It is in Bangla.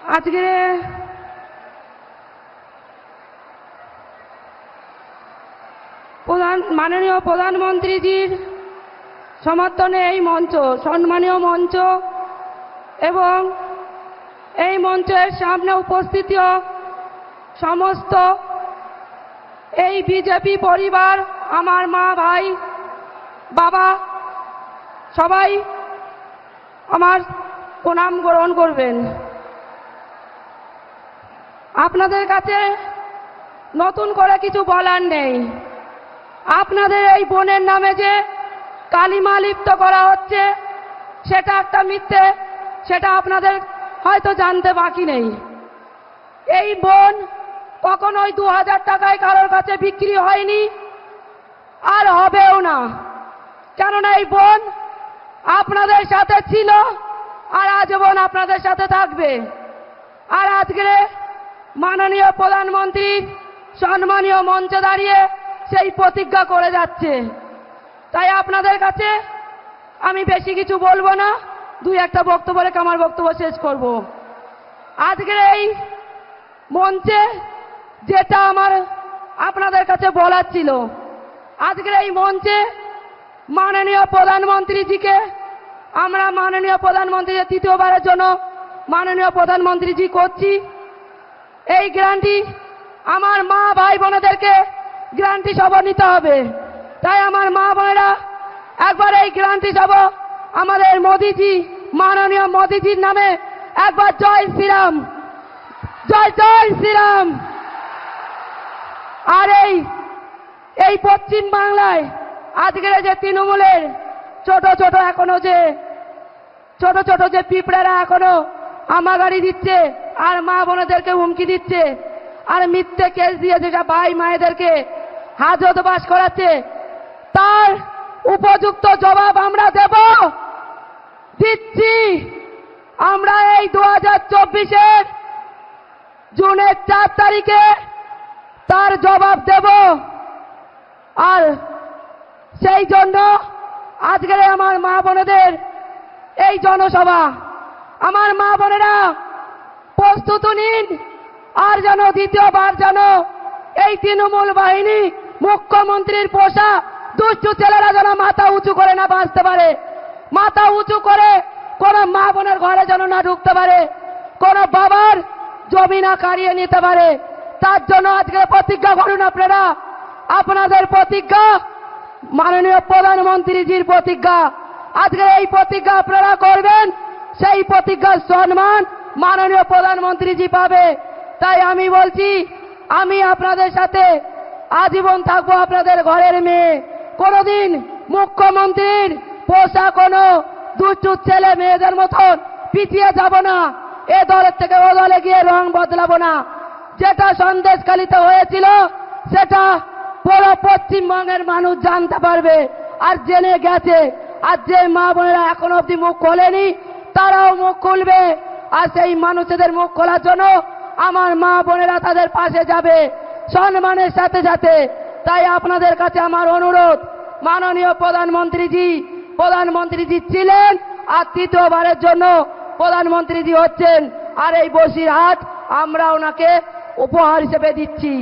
আজকে মাননীয় প্রধানমন্ত্রীজির সমর্থনে এই মঞ্চ, সম্মানীয় মঞ্চ এবং এই মঞ্চের সামনে উপস্থিত সমস্ত এই বিজেপি পরিবার, আমার মা, ভাই, বাবা, সবাই আমার প্রণাম গ্রহণ করবেন। আপনাদের কাছে নতুন করে কিছু বলার নেই। আপনাদের এই বোনের নামে যে কালিমা লিপ্ত করা হচ্ছে সেটা একটা মিথ্যে, সেটা আপনাদের হয়তো জানতে বাকি নেই। এই বোন কখনোই 2000 টাকায় কারোর কাছে বিক্রি হয়নি, আর হবেও না। কেননা এই বোন আপনাদের সাথে ছিল আর আজীবন আপনাদের সাথে থাকবে। আর আজকে মাননীয় প্রধানমন্ত্রী সম্মানীয় মঞ্চে দাঁড়িয়ে সেই প্রতিজ্ঞা করে যাচ্ছে। তাই আপনাদের কাছে আমি বেশি কিছু বলবো না, দুই একটা বক্তব্য রেখে আমার বক্তব্য শেষ করব। আজকের এই মঞ্চে যেটা আমার আপনাদের কাছে বলার ছিল, আজকের এই মঞ্চে মাননীয় প্রধানমন্ত্রীজিকে আমরা মাননীয় প্রধানমন্ত্রীর তৃতীয়বারের জন্য মাননীয় প্রধানমন্ত্রীজি করছি। এই গ্যারান্টি আমার মা ভাই বোনেদেরকে গ্যারান্টি সব নিতে হবে। তাই আমার মা বোনেরা একবার এই গ্যারান্টি সব আমাদের মোদিজি, মাননীয় মোদিজির নামে একবার জয় শ্রীরাম, জয় জয় শ্রীরাম। আর এই পশ্চিম বাংলায় আজকের যে তৃণমূলের ছোট ছোট যে পিঁপড়েরা এখনো আমাগাড়ি দিচ্ছে আর মা বোনেদেরকে হুমকি দিচ্ছে আর মিথ্যে কেস দিয়ে যেটা ভাই মায়েদেরকে হাজতবাস করাচ্ছে, তার উপযুক্ত জবাব আমরা দিচ্ছি। আমরা এই 2024-এর জুনের 4 তারিখে তার জবাব দেব। আর সেই জন্য আজকের আমার মা বোনেদের এই জনসভা, আমার মা বোনেরা প্রস্তুত নিন। আর যেন দ্বিতীয়বার যেন এই তৃণমূল বাহিনী, মুখ্যমন্ত্রীর পোষা দুষ্টু ছেলেরা যেন মাথা উঁচু করে না বাঁচতে পারে, মাথা উঁচু করে কোন মা বোনের ঘরে যেন না ঢুকতে পারে, কোন বাবার জমি না কাড়িয়ে নিতে পারে। তার জন্য আজকে প্রতিজ্ঞা করুন আপনারা। আপনাদের প্রতিজ্ঞা মাননীয় প্রধানমন্ত্রীজির প্রতিজ্ঞা। আজকে এই প্রতিজ্ঞা আপনারা করবেন, সেই প্রতিজ্ঞার সম্মান মাননীয় প্রধানমন্ত্রীজি পাবে। তাই আমি বলছি, আমি আপনাদের সাথে আজীবন থাকবো, আপনাদের ঘরের মেয়ে। কোনদিন মুখ্যমন্ত্রীর পোষা কোনো দুষ্টু ছেলে মেয়েদের মতন পিছিয়ে যাব না। এ দলের থেকে ও দলে গিয়ে রং বদলাবো না। যেটা সন্দেশখালীতে হয়েছিল সেটা পুরো পশ্চিমবঙ্গের মানুষ জানতে পারবে আর জেনে গেছে। আর যে মা বোনেরা এখন অব্দি মুখ খোলেনি তারাও মুখ খুলবে। আর সেই মানুষদের মুখ খোলার জন্য আমার মা বোনেরা তাদের পাশে যাবে সম্মানের সাথে সাথে। তাই আপনাদের কাছে আমার অনুরোধ, মাননীয় প্রধানমন্ত্রীজি ছিলেন আর তৃতীয়বারের জন্য প্রধানমন্ত্রীজি হচ্ছেন। আর এই বসিরহাট আমরা ওনাকে উপহার হিসেবে দিচ্ছি।